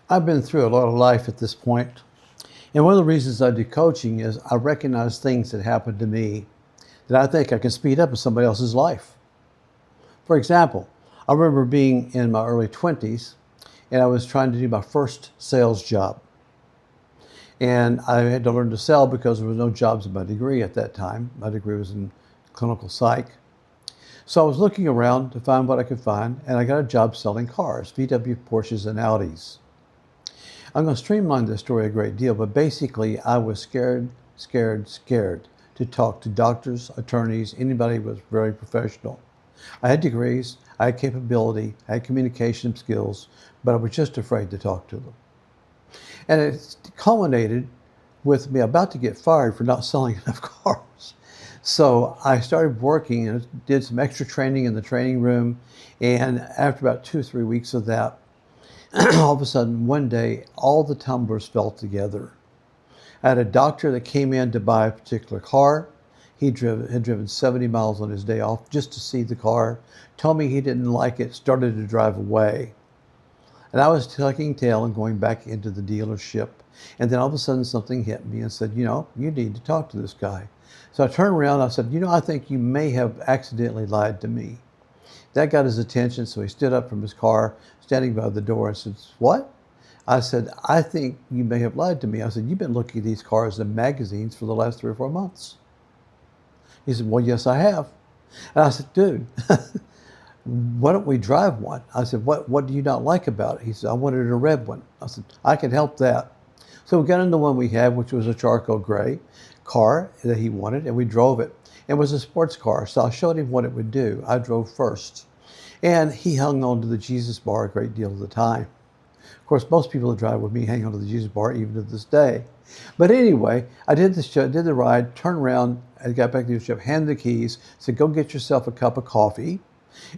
I've been through a lot of life at this point, and one of the reasons I do coaching is I recognize things that happened to me that I think I can speed up in somebody else's life. For example, I remember being in my early 20s and I was trying to do my first sales job. And I had to learn to sell because there was no jobs in my degree at that time. My degree was in clinical psych. So I was looking around to find what I could find, and I got a job selling cars, VW, Porsches, and Audis. I'm going to streamline this story a great deal, but basically I was scared to talk to doctors, attorneys, anybody who was very professional. I had degrees, I had capability, I had communication skills, but I was just afraid to talk to them. And it culminated with me about to get fired for not selling enough cars. So I started working and did some extra training in the training room. And after about 2 or 3 weeks of that, all of a sudden, one day, all the tumblers fell together. I had a doctor that came in to buy a particular car. He had driven 70 miles on his day off just to see the car, told me he didn't like it, started to drive away. And I was tucking tail and going back into the dealership. And then all of a sudden something hit me and said, you need to talk to this guy. So I turned around and I said, I think you may have accidentally lied to me. That got his attention, so he stood up from his car, standing by the door, and said, what? I said, I think you may have lied to me. I said, you've been looking at these cars in magazines for the last 3 or 4 months. He said, well, yes, I have. And I said, dude, why don't we drive one? I said, what do you not like about it? He said, I wanted a red one. I said, I can help that. So we got into one we had, which was a charcoal gray car that he wanted, and we drove it. It was a sports car, so I showed him what it would do. I drove first. And he hung on to the Jesus bar a great deal of the time. Of course, most people that drive with me hang on to the Jesus bar even to this day. But anyway, I did the ride, turned around, and got back to the ship, handed the keys, said, go get yourself a cup of coffee.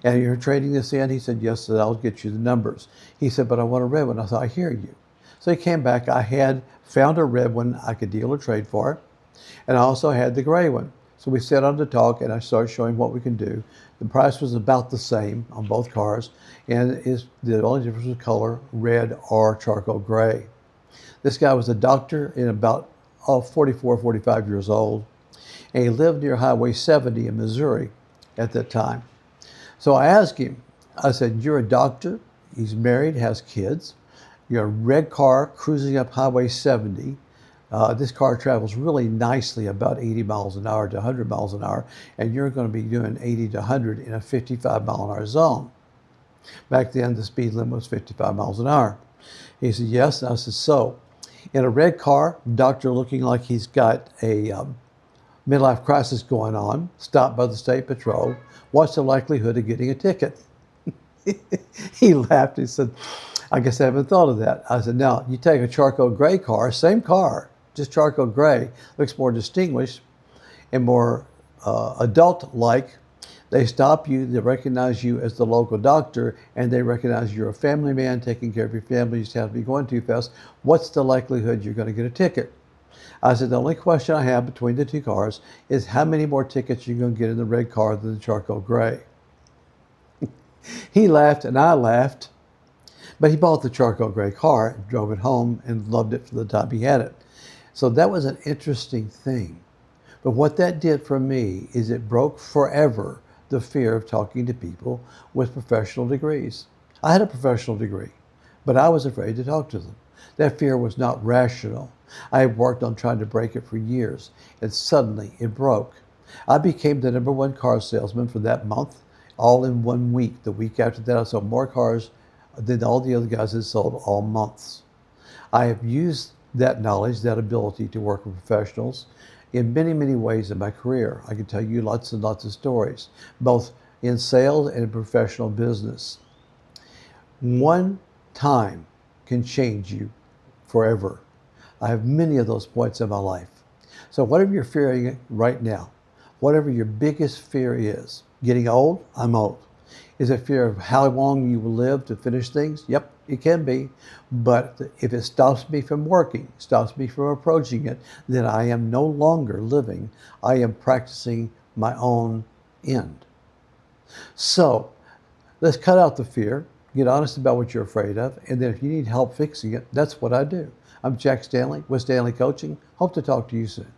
And you're trading this in? He said, yes, I'll get you the numbers. He said, but I want a red one. I said, I hear you. So he came back. I had found a red one I could deal or trade for. And I also had the gray one. So we sat on to talk, and I started showing what we can do. The price was about the same on both cars, and the only difference was color, red or charcoal gray. This guy was a doctor in about 44, 45 years old, and he lived near Highway 70 in Missouri at that time. So I asked him, I said, you're a doctor, he's married, has kids, you're a red car cruising up Highway 70. This car travels really nicely about 80 miles an hour to 100 miles an hour, and you're going to be doing 80 to 100 in a 55 mile an hour zone. Back then, the speed limit was 55 miles an hour. He said, yes. And I said, so, in a red car, doctor looking like he's got a midlife crisis going on, stopped by the state patrol, what's the likelihood of getting a ticket? He laughed. He said, I guess I haven't thought of that. I said, now, you take a charcoal gray car, same car, just charcoal gray, looks more distinguished and more adult-like. They stop you, they recognize you as the local doctor, and they recognize you're a family man taking care of your family. You just have to be going too fast. What's the likelihood you're going to get a ticket? I said, the only question I have between the two cars is how many more tickets you're going to get in the red car than the charcoal gray. He laughed and I laughed, but he bought the charcoal gray car, drove it home, and loved it for the time he had it. So that was an interesting thing. But what that did for me is it broke forever the fear of talking to people with professional degrees. I had a professional degree, but I was afraid to talk to them. That fear was not rational. I had worked on trying to break it for years, and suddenly it broke. I became the #1 car salesman for that month, all in 1 week. The week after that, I sold more cars than all the other guys had sold all months. I have used that knowledge, that ability to work with professionals in many, many ways in my career. I can tell you lots and lots of stories, both in sales and in professional business. One time can change you forever. I have many of those points in my life. So whatever you're fearing right now, whatever your biggest fear is, getting old, I'm old. Is it fear of how long you will live to finish things? Yep, it can be. But if it stops me from working, stops me from approaching it, then I am no longer living. I am practicing my own end. So let's cut out the fear. Get honest about what you're afraid of, and then if you need help fixing it, that's what I do. I'm Jack Stanley with Stanley Coaching. Hope to talk to you soon.